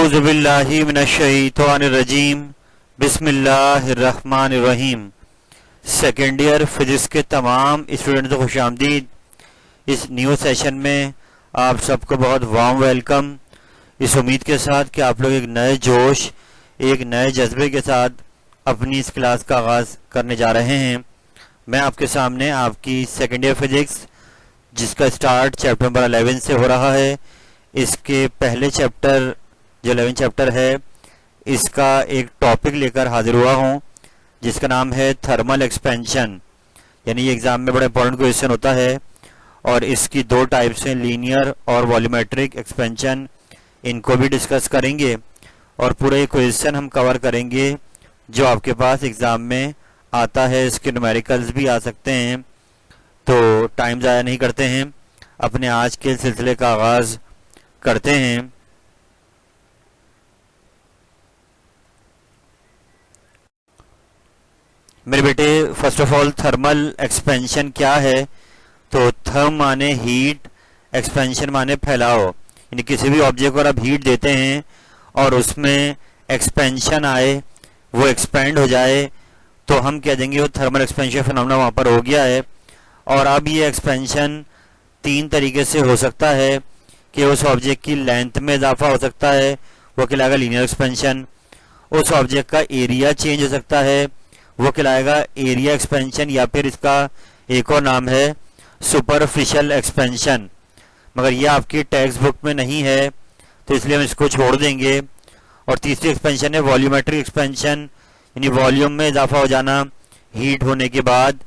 औज़ुबिल्लाहि मिनश्शैतानिर्रजीम बिस्मिल्लाहिर्रहमानिर्रहीम। Second year physics के तमाम स्टूडेंट्स को खुशामदीद। इस न्यू सेशन में आप सबको बहुत वार्म वेलकम। इस उम्मीद के साथ कि आप लोग एक नए जोश, एक नए जज्बे के साथ अपनी इस क्लास का आगाज़ करने जा रहे हैं। मैं आपके सामने आपकी सेकेंड ईयर फिजिक्स, जिसका स्टार्ट चैप्टर नंबर 11 से हो रहा है, इसके पहले चैप्टर जो 11 चैप्टर है, इसका एक टॉपिक लेकर हाजिर हुआ हूँ जिसका नाम है थर्मल एक्सपेंशन। यानी ये एग्ज़ाम में बड़ा इंपॉर्टेंट क्वेश्चन होता है और इसकी दो टाइप्स हैं, लीनियर और वॉल्यूमेट्रिक एक्सपेंशन। इनको भी डिस्कस करेंगे और पूरे क्वेश्चन हम कवर करेंगे जो आपके पास एग्ज़ाम में आता है। इसके न्यूमेरिकल्स भी आ सकते हैं। तो टाइम ज़ाया नहीं करते हैं, अपने आज के सिलसिले का आगाज़ करते हैं। मेरे बेटे, first of all thermal expansion क्या है? तो थर्म माने हीट, एक्सपेंशन माने फैलाव। यानी किसी भी ऑब्जेक्ट को आप हीट देते हैं और उसमें एक्सपेंशन आए, वो एक्सपेंड हो जाए, तो हम कह देंगे वो थर्मल एक्सपेंशन फिनोमेना वहाँ पर हो गया है। और अब ये एक्सपेंशन तीन तरीके से हो सकता है कि उस ऑब्जेक्ट की लेंथ में इजाफा हो सकता है, वो कहलाएगा लीनियर एक्सपेंशन। उस ऑब्जेक्ट का एरिया चेंज हो सकता है, वो कहलाएगा एरिया एक्सपेंशन, या फिर इसका एक और नाम है सुपरफिशियल एक्सपेंशन। मगर ये आपकी टेक्स्ट बुक में नहीं है तो इसलिए हम इसको छोड़ देंगे। और तीसरी एक्सपेंशन है वॉल्यूमेट्रिक एक्सपेंशन, यानी वॉल्यूम में इजाफा हो जाना हीट होने के बाद,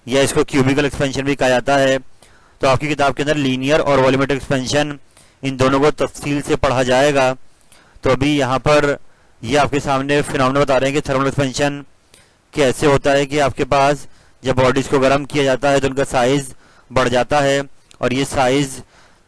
या इसको क्यूबिकल एक्सपेंशन भी कहा जाता है। तो आपकी किताब के अंदर लीनियर और वॉल्यूमेट्रिक एक्सपेंशन, इन दोनों को तफसील से पढ़ा जाएगा। तो अभी यहाँ पर ये आपके सामने फिनोमेना बता रहे हैं कि थर्मल एक्सपेंशन कैसे होता है कि आपके पास जब बॉडीज़ को गर्म किया जाता है तो उनका साइज़ बढ़ जाता है, और ये साइज़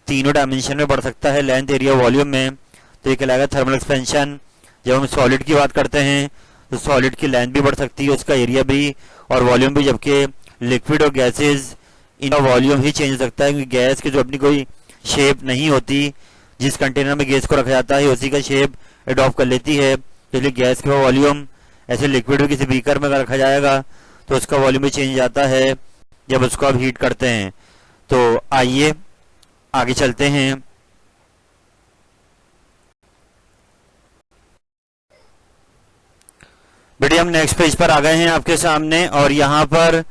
तीनों डायमेंशन में बढ़ सकता है, लेंथ, एरिया, वॉल्यूम में। तो ये कहलाएगा थर्मल एक्सपेंशन। जब हम सॉलिड की बात करते हैं तो सॉलिड की लेंथ भी बढ़ सकती है, उसका एरिया भी और वॉल्यूम भी, जबकि लिक्विड और गैसेज इनका वॉल्यूम ही चेंज हो सकता है, क्योंकि गैस की जो अपनी कोई शेप नहीं होती, जिस कंटेनर में गैस को रखा जाता है उसी का शेप एडॉप्ट कर लेती है। इसलिए गैस का वॉल्यूम, ऐसे लिक्विड भी किसी बीकर में अगर रखा जाएगा तो उसका वॉल्यूम भी चेंज जाता है जब उसको आप हीट करते हैं। तो आइए आगे चलते हैं। बेटे, हम नेक्स्ट पेज पर आ गए हैं आपके सामने, और यहाँ पर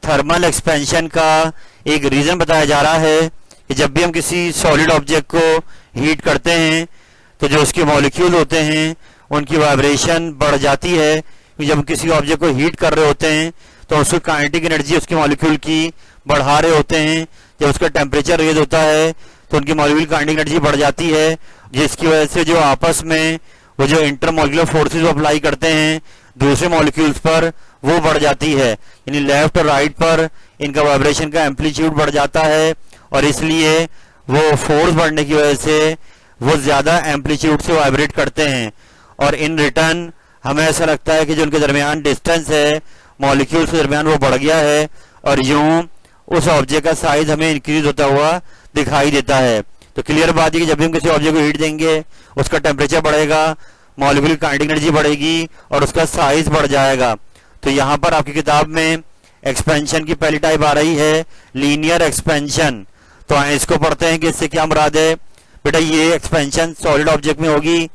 थर्मल एक्सपेंशन का एक रीजन बताया जा रहा है कि जब भी हम किसी सॉलिड ऑब्जेक्ट को हीट करते हैं तो जो उसके मॉलिक्यूल होते हैं उनकी वाइब्रेशन बढ़ जाती है। जब किसी ऑब्जेक्ट को हीट कर रहे होते हैं तो उसकी काइनेटिक एनर्जी उसके मॉलिक्यूल की बढ़ा रहे होते हैं। जब उसका टेम्परेचर रेज होता है तो उनकी मॉलिक्यूल काइनेटिक एनर्जी बढ़ जाती है, जिसकी वजह से जो आपस में वो जो इंटरमॉलिक्यूलर फोर्सेस अप्लाई करते हैं दूसरे मॉलिक्यूल्स पर, वो बढ़ जाती है। यानी लेफ्ट और राइट पर इनका वाइब्रेशन का एम्पलीट्यूड बढ़ जाता है, और इसलिए वो फोर्स बढ़ने की वजह से वो ज़्यादा एम्पलीट्यूड से वाइब्रेट करते हैं, और इन रिटर्न हमें ऐसा लगता है कि जो उनके दरमियान डिस्टेंस है मॉलिक्यूल्स के दरमियान वो बढ़ गया है, और यूं उस ऑब्जेक्ट का साइज हमें इंक्रीज होता हुआ दिखाई देता है। तो क्लियर बात है कि जब भी हम किसी ऑब्जेक्ट को हीट देंगे उसका टेम्परेचर बढ़ेगा, मॉलिक्यूलर काइनेटिक एनर्जी बढ़ेगी और उसका साइज बढ़ जाएगा। तो यहाँ पर आपकी किताब में एक्सपेंशन की पहली टाइप आ रही है लीनियर एक्सपेंशन। तो आए इसको पढ़ते हैं कि इससे क्या मुराद है। बेटा, ये एक्सपेंशन सॉलिड ऑब्जेक्ट में होगी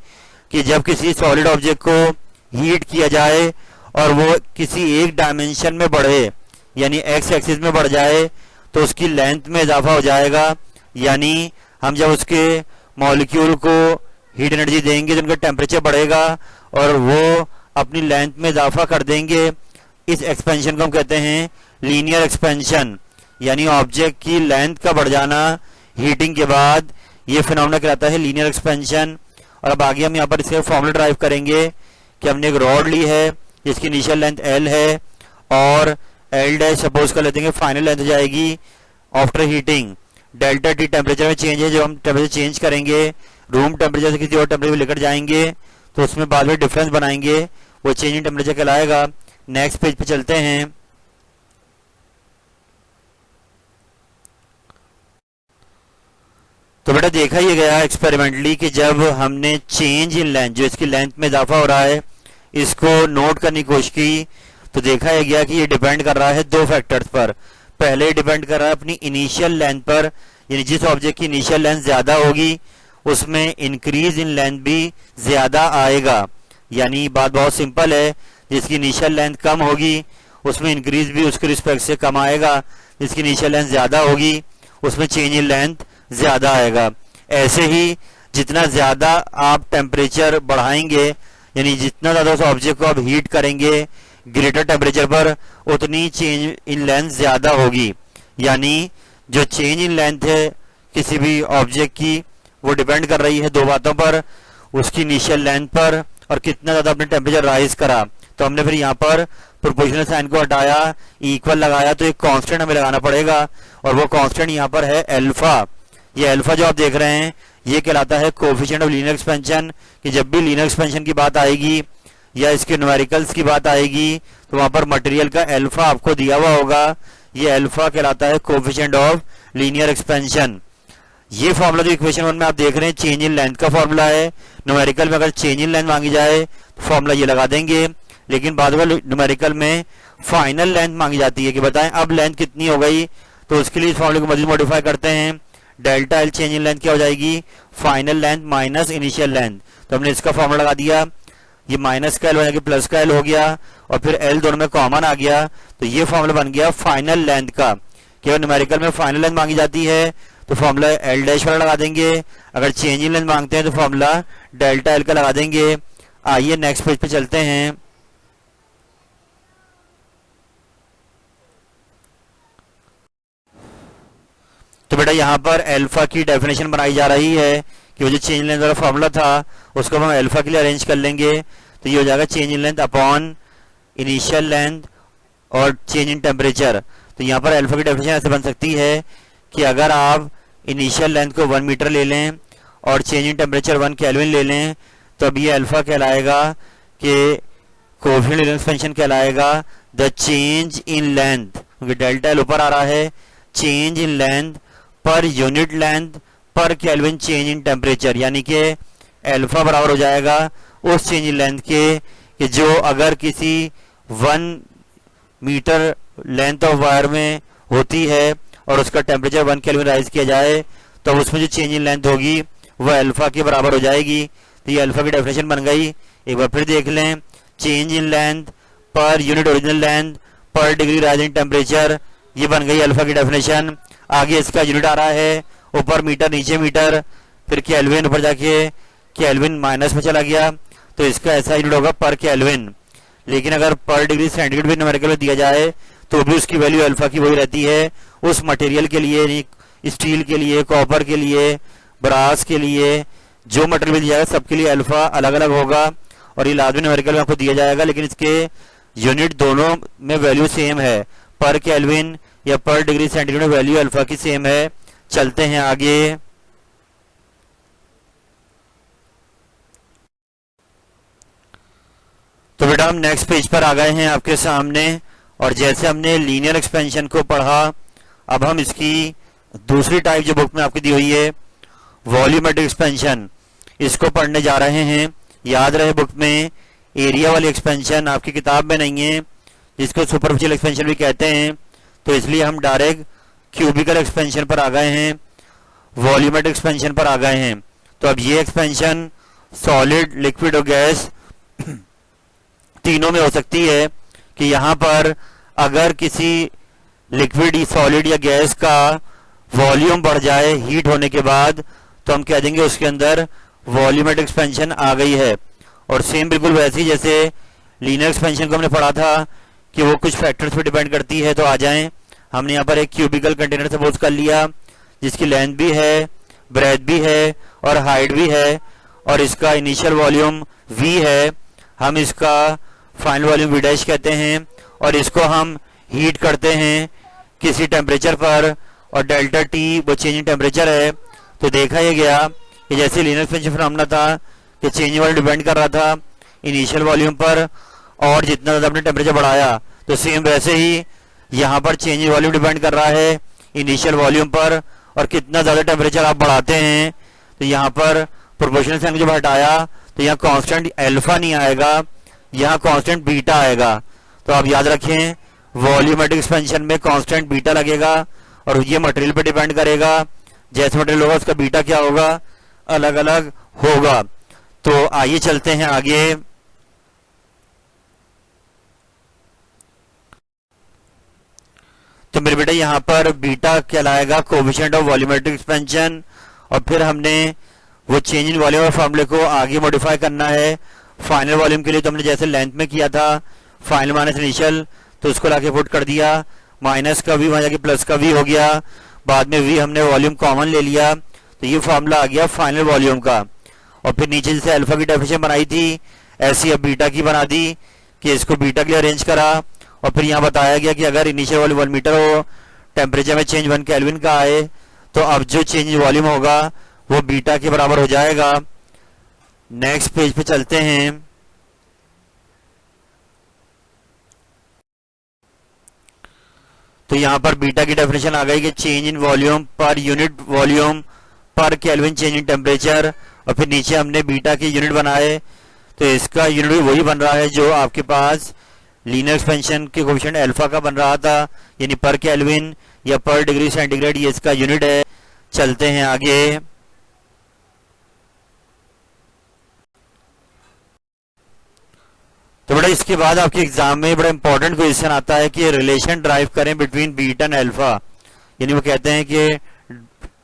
कि जब किसी सॉलिड ऑब्जेक्ट को हीट किया जाए और वो किसी एक डायमेंशन में बढ़े, यानी एक्स एक्सिस में बढ़ जाए, तो उसकी लेंथ में इजाफा हो जाएगा। यानी हम जब उसके मॉलिक्यूल को हीट एनर्जी देंगे तो उनका टेम्परेचर बढ़ेगा और वो अपनी लेंथ में इजाफा कर देंगे। इस एक्सपेंशन को हम कहते हैं लीनियर एक्सपेंशन, यानी ऑब्जेक्ट की लेंथ का बढ़ जाना हीटिंग के बाद, ये फिनोमेना कहलाता है लीनियर एक्सपेंशन। और अब आगे हम यहाँ पर इसके फॉर्मूला ड्राइव करेंगे कि हमने एक रॉड ली है जिसकी इनिशियल लेंथ एल है, और एल डैश सपोज कर लेते हैं फाइनल लेंथ हो जाएगी after heating. Delta T temperature में चेंज है, जब हम टेम्परेचर चेंज करेंगे रूम टेम्परेचर से किसी और टेम्परेचर लेकर जाएंगे तो उसमें बाद में डिफरेंस बनाएंगे, वो चेंज इन टेम्परेचर कहलाएगा। नेक्स्ट पेज पे चलते हैं। तो बेटा देखा ये गया एक्सपेरिमेंटली कि जब हमने चेंज इन लेंथ, जो इसकी लेंथ में इजाफा हो रहा है, इसको नोट करने की कोशिश की, तो देखा यह गया कि ये डिपेंड कर रहा है दो फैक्टर्स पर। पहले डिपेंड कर रहा है अपनी इनिशियल लेंथ पर, यानी जिस ऑब्जेक्ट की इनिशियल लेंथ ज्यादा होगी उसमें इंक्रीज इन लेंथ भी ज्यादा आएगा। यानी बात बहुत सिंपल है, जिसकी इनिशियल लेंथ कम होगी उसमें इंक्रीज भी उसके रिस्पेक्ट से कम आएगा, जिसकी इनिशियल लेंथ ज्यादा होगी उसमें चेंज इन लेंथ ज्यादा आएगा। ऐसे ही जितना ज्यादा आप टेम्परेचर बढ़ाएंगे, यानी जितना ज्यादा उस ऑब्जेक्ट को आप हीट करेंगे ग्रेटर टेम्परेचर पर, उतनी चेंज इन लेंथ ज्यादा होगी। यानी जो चेंज इन लेंथ है किसी भी ऑब्जेक्ट की, वो डिपेंड कर रही है दो बातों पर, उसकी इनिशियल लेंथ पर और कितना ज्यादा आपने टेम्परेचर राइज करा। तो हमने फिर यहाँ पर प्रोपोर्शनल साइन को हटाया, इक्वल लगाया, तो एक कांस्टेंट हमें लगाना पड़ेगा और वो कांस्टेंट यहाँ पर है अल्फा। ये अल्फा जो आप देख रहे हैं ये कहलाता है कोएफिशिएंट ऑफ लीनियर एक्सपेंशन, कि जब भी लीनियर एक्सपेंशन की बात आएगी या इसके न्यूमेरिकल्स की बात आएगी तो वहां पर मटेरियल का अल्फा आपको दिया हुआ होगा। ये अल्फा कहलाता है कोएफिशिएंट ऑफ लीनियर एक्सपेंशन। ये फॉर्मूला जो इक्वेशन 1 में आप देख रहे हैं चेंज इन लेंथ का फॉर्मूला है। न्यूमेरिकल में अगर चेंज इन लेंथ मांगी जाए तो फॉर्मूला ये लगा देंगे, लेकिन बाद में न्यूमेरिकल में फाइनल लेंथ मांगी जाती है कि बताएं अब लेंथ कितनी हो गई, तो उसके लिए इस फॉर्मूले को मजीद मॉडिफाई करते हैं। Delta L change in length क्या हो जाएगी, final length minus initial length. तो हमने इसका फॉर्मूला लगा दिया, ये माइनस का एल हो जाएगा प्लस का एल हो गया और फिर एल दोनों में कॉमन आ गया, तो ये फॉर्मूला बन गया फाइनल लेंथ का। केवल न्यूमेरिकल में फाइनल लेंथ मांगी जाती है तो फॉर्मूला एल डैश वाला लगा देंगे, अगर चेंज इन लेंथ मांगते हैं तो फॉर्मूला डेल्टा एल का लगा देंगे। आइए नेक्स्ट पेज पे चलते हैं। तो बेटा यहाँ पर अल्फा की डेफिनेशन बनाई जा रही है कि वो जो चेंज इन लेंथ वाला फॉर्मूला था उसको हम अल्फा के लिए अरेंज कर लेंगे, तो ये हो जाएगा change in length upon initial length और चेंज इन टेम्परेचर। तो यहाँ पर अल्फा की डेफिनेशन ऐसे बन सकती है कि अगर आप इनिशियल लेंथ को 1 मीटर ले लें और चेंज इन टेम्परेचर 1 केल्विन ले लें, तो अब ये अल्फा कहलाएगा कि कोएफिशिएंट लीनियर एक्सपेंशन कहलाएगा द चेंज इन लेंथ, क्योंकि डेल्टा एल ऊपर आ रहा है, change in length per unit length पर केल्विन चेंज इन टेम्परेचर, यानी कि अल्फा बराबर हो जाएगा उस चेंज इन लेंथ के कि जो अगर किसी 1 मीटर लेंथ ऑफ वायर में होती है और उसका टेम्परेचर 1 केल्विन राइज किया जाए तो उसमें जो चेंज इन लेंथ होगी वह अल्फा के बराबर हो जाएगी। तो ये अल्फा की डेफिनेशन बन गई। एक बार फिर देख लें, change in length per unit original length पर डिग्री राइज इन टेम्परेचर, ये बन गई अल्फा की डेफिनेशन। आगे इसका यूनिट आ रहा है, ऊपर मीटर नीचे मीटर, फिर केल्विन, ऊपर जाके केल्विन माइनस में चला गया, तो इसका ऐसा यूनिट होगा पर केल्विन। लेकिन अगर पर डिग्री सेंटीग्रेड भी न्यूमेरिकल में दिया जाए तो भी उसकी वैल्यू अल्फा की वही रहती है। उस मटेरियल के लिए, स्टील के लिए, कॉपर के लिए, ब्रास के लिए, जो मटेरियल दिया जाएगा सबके लिए अल्फा अलग अलग होगा और ये लाजमी न्यूमेरिकल में आपको दिया जाएगा, लेकिन इसके यूनिट दोनों में वैल्यू सेम है, पर केल्विन या पर डिग्री सेंटीग्रेड में वैल्यू अल्फा की सेम है। चलते हैं आगे। तो बेटा हम नेक्स्ट पेज पर आ गए हैं आपके सामने, और जैसे हमने लीनियर एक्सपेंशन को पढ़ा, अब हम इसकी दूसरी टाइप जो बुक में आपकी दी हुई है वॉल्यूमेट्रिक एक्सपेंशन, इसको पढ़ने जा रहे हैं। याद रहे बुक में एरिया वाली एक्सपेंशन आपकी किताब में नहीं है, जिसको सुपरफिशियल एक्सपेंशन भी कहते हैं, तो इसलिए हम डायरेक्ट क्यूबिकल एक्सपेंशन पर आ गए हैं, वॉल्यूमेट्रिक एक्सपेंशन पर आ गए हैं। तो अब ये एक्सपेंशन सॉलिड, लिक्विड और गैस तीनों में हो सकती है कि यहाँ पर अगर किसी लिक्विड, सॉलिड या गैस का वॉल्यूम बढ़ जाए हीट होने के बाद, तो हम कह देंगे उसके अंदर वॉल्यूमेट्रिक एक्सपेंशन आ गई है। और सेम बिल्कुल वैसे ही जैसे लीनियर एक्सपेंशन को हमने पढ़ा था कि वो कुछ फैक्टर्स पे डिपेंड करती है। तो आ जाएं, हमने यहाँ पर एक क्यूबिकल कंटेनर सपोज कर लिया जिसकी लेंथ भी है, ब्रेथ भी है और हाइट भी है, और इसका इनिशियल वॉल्यूम v है, हम इसका फाइनल वॉल्यूम v डैश कहते हैं, और इसको हम हीट करते हैं किसी टेम्परेचर पर, और डेल्टा टी वो चेंज इन टेम्परेचर है। तो देखा यह गया कि जैसे लीनियर एक्सपेंशन फिनोमेना था कि चेंज वॉल्यूम डिपेंड कर रहा था इनिशियल वॉल्यूम पर, और जितना ज़्यादा आपने टेम्परेचर बढ़ाया तो सेम वैसे ही यहाँ पर चेंज वॉल्यूम डिपेंड कर रहा है इनिशियल वॉल्यूम पर, और कितना ज़्यादा टेम्परेचर आप बढ़ाते हैं तो यहाँ पर प्रोपोर्शनल साइन जब हटाया तो यहाँ कांस्टेंट अल्फा नहीं आएगा, यहाँ कांस्टेंट बीटा आएगा। तो आप याद रखें वॉल्यूमेट्रिक एक्सपेंशन में कांस्टेंट बीटा लगेगा और ये मटेरियल पे डिपेंड करेगा, जैसे मटेरियल होगा उसका बीटा क्या होगा, अलग अलग होगा। तो आइए चलते हैं आगे। तो मेरे बेटा यहाँ पर बीटा कहलाएगा कोएफिशिएंट ऑफ वॉल्यूमेट्रिक एक्सपेंशन, और फिर हमने वो चेंज इन वॉल्यूम ऑफ फॉर्मूले को आगे मॉडिफाई करना है। फाइनल वॉल्यूम के लिए तो हमने जैसे लेंथ में किया था फाइनल माइनस इनिशियल, तो उसको लाके पुट कर दिया, माइनस का वी वहां जाके प्लस का वी हो गया, बाद में वी हमने वॉल्यूम कॉमन ले लिया, तो ये फॉर्मूला आ गया फाइनल वॉल्यूम का। और फिर नीचे जैसे अल्फा की डेफिनेशन बनाई थी ऐसी अब बीटा की बना दी कि इसको बीटा के लिए अरेंज करा, और फिर यहाँ बताया गया कि अगर इनिशियल वॉल्यूम 1 मीटर हो, टेम्परेचर में चेंज 1 केल्विन का आए, तो अब जो चेंज वॉल्यूम होगा वो बीटा के बराबर हो जाएगा। नेक्स्ट पेज पे चलते हैं। तो यहाँ पर बीटा की डेफिनेशन आ गई कि change in volume per unit volume पर केल्विन चेंज इन टेम्परेचर, और फिर नीचे हमने बीटा के यूनिट बनाए, तो इसका यूनिट भी वही बन रहा है जो आपके पास लीनियर एक्सपेंशन के कोएफिशिएंट अल्फा का बन रहा था, यानी पर केल्विन या पर डिग्री सेंटीग्रेड, ये इसका यूनिट है। चलते हैं आगे। तो बड़ा इसके बाद आपके एग्जाम में बड़ा इंपॉर्टेंट क्वेश्चन आता है कि रिलेशन ड्राइव करें बिटवीन बीटा एंड अल्फा, यानी वो कहते हैं कि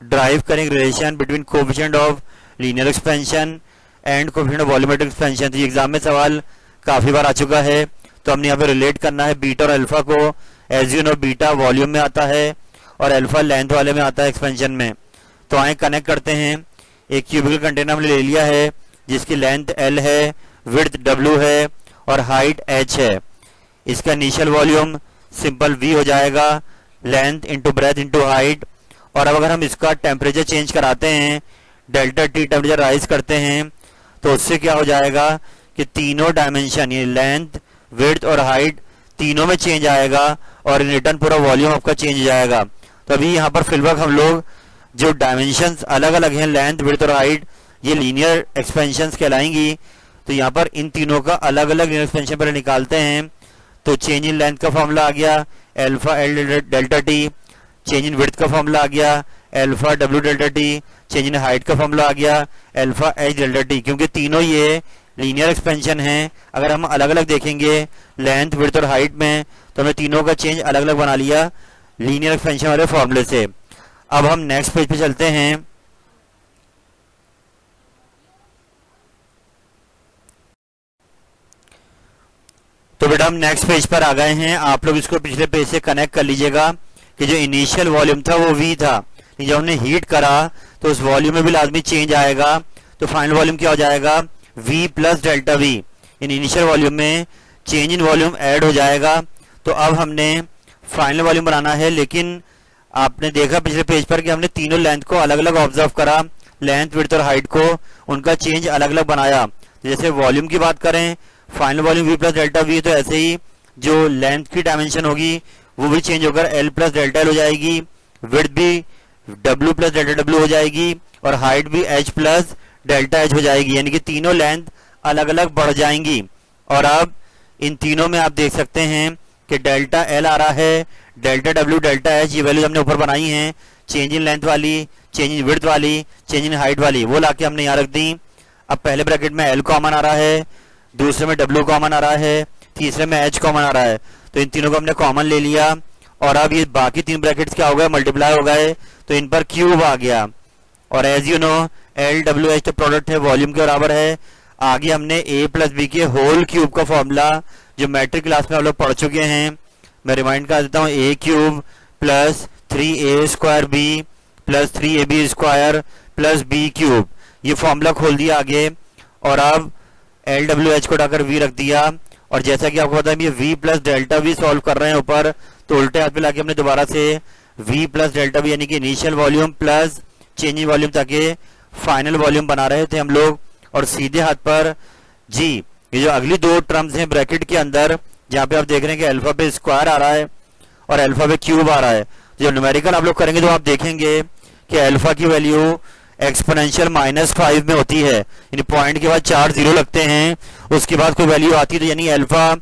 ड्राइव करें relation between coefficient of linear expansion and coefficient of volumetric expansion. तो ये एग्जाम में सवाल काफी बार आ चुका है, तो हमने यहाँ पे रिलेट करना है बीटा और अल्फा को। As you know beta volume में आता है और अल्फा लेंथ वाले में आता है एक्सपेंशन में। तो आए कनेक्ट करते हैं। एक क्यूबिकल कंटेनर हमने ले लिया है जिसकी लेंथ एल है, विड्थ डब्ल्यू है और हाइट h है। इसका इनिशियल वॉल्यूम सिंपल v हो जाएगा, length into breadth into height. और अब अगर हम इसका टेम्परेचर चेंज कराते हैं, डेल्टा टी टेम्परेचर राइज करते हैं, तो उससे क्या हो जाएगा कि तीनों डायमेंशन ये लेंथ विड्थ और हाइट तीनों में चेंज आएगा और इन रिटर्न पूरा वॉल्यूम आपका चेंज हो जाएगा। तो अभी यहाँ पर फिलहाल हम लोग जो डायमेंशंस अलग अलग हैं लेंथ विड्थ और हाइट, ये लीनियर एक्सपेंशंस कहलाएंगी। तो यहाँ पर इन तीनों का अलग अलग लीनियर एक्सपेंशन पर निकालते हैं। तो चेंज इन लेंथ का फॉर्मूला आ गया alpha L delta T, change in width का फॉर्मूला आ गया alpha W delta T, change in height का फॉर्मूला आ गया अल्फा एच डेल्टा टी। क्योंकि तीनों ये लीनियर एक्सपेंशन है, अगर हम अलग अलग देखेंगे लेंथ विड्थ और हाइट में, तो हमने तीनों का चेंज अलग अलग बना लिया लीनियर एक्सपेंशन वाले फॉर्मूले से। अब हम नेक्स्ट पेज पे चलते हैं। तो बेटा हम नेक्स्ट पेज पर आ गए हैं। आप लोग इसको पिछले पेज से कनेक्ट कर लीजिएगा कि जो इनिशियल वॉल्यूम था वो v था, जब हमने हीट करा तो उस वॉल्यूम में भी लाजमी चेंज आएगा। तो फाइनल वॉल्यूम क्या हो जाएगा v plus delta v, in initial volume में चेंज इन वॉल्यूम ऐड हो जाएगा। तो अब हमने फाइनल वॉल्यूम बनाना है, लेकिन आपने देखा पिछले पेज पर कि हमने तीनों लेंथ को अलग अलग ऑब्जर्व करा, लेंथ विड्थ और हाइट को उनका चेंज अलग अलग बनाया। जैसे वॉल्यूम की बात करें final volume v plus delta v, तो ऐसे ही जो लेंथ की डायमेंशन होगी वो भी चेंज होकर l प्लस डेल्टा l हो जाएगी, विड्थ भी w प्लस डेल्टा w हो जाएगी और हाइट भी h प्लस डेल्टा h हो जाएगी, यानी कि तीनों लेंथ अलग अलग बढ़ जाएंगी। और अब इन तीनों में आप देख सकते हैं कि डेल्टा l आ रहा है, डेल्टा w डेल्टा h ये वैल्यूज हमने ऊपर बनाई हैं, चेंज इन लेंथ वाली, चेंज इन विड्थ वाली, चेंज इन हाइट वाली, वो लाके हमने यहाँ रख दी। अब पहले ब्रैकेट में l कॉमन आ रहा है, दूसरे में w कॉमन आ रहा है, तीसरे में h कॉमन आ रहा है। तो इन तीनों को हमने कॉमन ले लिया और अब ये बाकी तीन ब्रैकेट्स क्या हो गए मल्टीप्लाई हो गए, तो इन पर क्यूब आ गया। और as you know L W H तो प्रोडक्ट है वॉल्यूम के बराबर है। आगे हमने a प्लस बी के होल क्यूब का फॉर्मूला जो मैट्रिक क्लास में हम लोग पढ़ चुके हैं, मैं रिमाइंड कर देता हूँ, a cube plus 3a square b plus 3ab square plus b cube, ये फॉर्मूला खोल दिया आगे। और अब एल डब्ल्यू एच को उठाकर v रख दिया, और जैसा कि आपको पता है ये v plus delta v solve कर रहे हैं ऊपर, तो उल्टे हाथ पे लाके हमने दोबारा से v प्लस डेल्टा v यानी कि initial volume plus change in volume ताकि फाइनल वॉल्यूम बना रहे थे हम लोग। और सीधे हाथ पर g, ये जो अगली दो टर्म्स हैं ब्रैकेट के अंदर, जहाँ पे आप देख रहे हैं कि अल्फा पे स्क्वायर आ रहा है और अल्फा पे क्यूब आ रहा है, जो न्यूमेरिकल आप लोग करेंगे तो आप देखेंगे कि अल्फा की वैल्यू एक्सपोनेंशियल -5 में होती है, यानी पॉइंट के बाद 4 जीरो लगते हैं, उसके बाद कोई वैल्यू आती है तो यानी अल्फा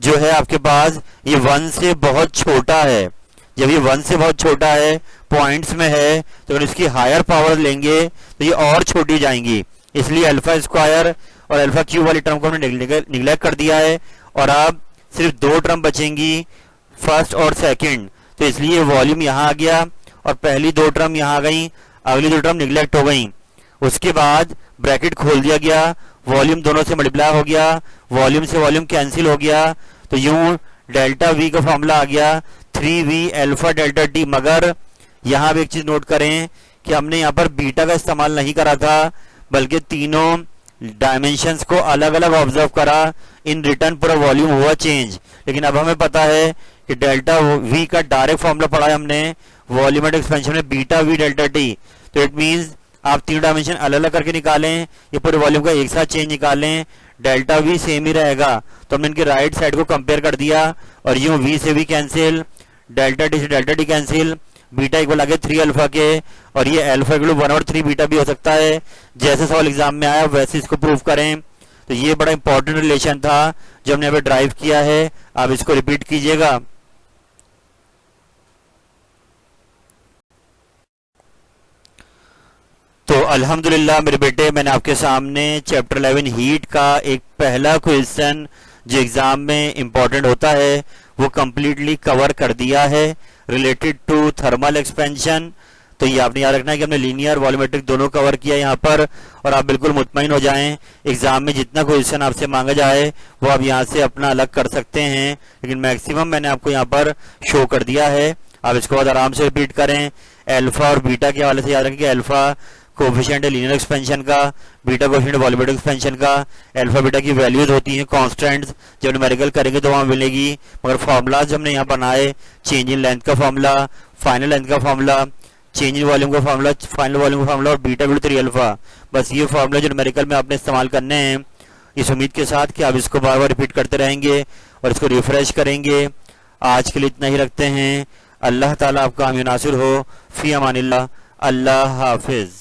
जो है आपके पास ये 1 से बहुत छोटा है। जब ये 1 से बहुत छोटा है, पॉइंट्स में है, तो अगर इसकी हायर पावर लेंगे तो ये और छोटी जाएंगी, इसलिए अल्फा स्क्वायर और अल्फा क्यूब वाली टर्म को हमने निगलेक्ट कर दिया है और अब सिर्फ 2 टर्म बचेंगी, फर्स्ट और सेकंड, तो इसलिए वॉल्यूम यहाँ आ गया और पहली 2 टर्म यहाँ आ गई, अगली 2 टर्म निगलेक्ट हो गई। उसके बाद ब्रैकेट खोल दिया गया, वॉल्यूम दोनों से मल्टीप्लाई हो गया, वॉल्यूम से वॉल्यूम कैंसिल हो गया, तो यूं डेल्टा वी का फॉर्मूला आ गया 3v अल्फा डेल्टा टी। मगर यहाँ भी एक चीज नोट करें कि हमने यहाँ पर बीटा का इस्तेमाल नहीं करा था, बल्कि तीनों डायमेंशंस को अलग अलग ऑब्जर्व करा, इन रिटर्न पूरा वॉल्यूम हुआ चेंज। लेकिन अब हमें पता है कि डेल्टा वी का डायरेक्ट फॉर्मूला पढ़ा है हमने वॉल्यूमेट्रिक एक्सपेंशन में, बीटा वी डेल्टा टी, तो इट मींस आप तीन डायमेंशन अलग अलग करके निकालें, ये पूरे वॉल्यूम का एक साथ चेंज निकालें, डेल्टा वी सेम ही रहेगा, तो हमने इनके राइट साइड को कंपेयर कर दिया और यूं वी से वी कैंसिल, डेल्टा टी से delta t cancel, beta equal आ गया 3 अल्फा के, और ये अल्फा इक्वल 1 और 3 बीटा भी हो सकता है, जैसे सवाल एग्जाम में आया वैसे इसको प्रूव करें। तो ये बड़ा इंपॉर्टेंट रिलेशन था जो हमने अभी ड्राइव किया है, आप इसको रिपीट कीजिएगा। तो अल्हम्दुलिल्लाह मेरे बेटे, मैंने आपके सामने चैप्टर 11 हीट का एक पहला क्वेश्चन जो एग्जाम में इंपॉर्टेंट होता है वो कंप्लीटली कवर कर दिया है रिलेटेड टू थर्मल एक्सपेंशन। तो ये आपने याद रखना है कि हमने लीनियर वॉल्यूमेट्रिक दोनों कवर किया यहाँ पर, और आप बिल्कुल मुतमईन हो जाएं, एग्जाम में जितना क्वेश्चन आपसे मांगा जाए वो आप यहाँ से अपना अलग कर सकते हैं, लेकिन मैक्सिमम मैंने आपको यहाँ पर शो कर दिया है। आप इसको बहुत आराम से रिपीट करें। अल्फा और बीटा के हवाले से याद रखें कि अल्फा कोफिशिएंट है लीनियर एक्सपेंशन का, बीटा कोफिशिएंट वॉल्यूमेट्रिक एक्सपेंशन का। अल्फा बीटा की वैल्यूज होती हैं कांस्टेंट्स, जब न्यूमेरिकल करेंगे तो वहां मिलेगी, मगर फॉर्मूलाज हमने यहाँ बनाए, चेंज इन लेंथ का फॉर्मूला, फाइनल लेंथ का फॉर्मूला, चेंज इन वॉल्यूम का फॉर्मूला, फाइनल वॉल्यूम का फॉर्मूला और बीटा बिल्कुल 3 अल्फा, बस ये फॉर्मूला जो न्यूमेरिकल में आपने इस्तेमाल करने हैं, इस उम्मीद के साथ कि आप इसको बार बार रिपीट करते रहेंगे और इसको रिफ्रेश करेंगे। आज के लिए इतना ही रखते हैं। अल्लाह ताला आपका हामी नासिर हो। फी अमानिल्लाह। अल्लाह हाफिज।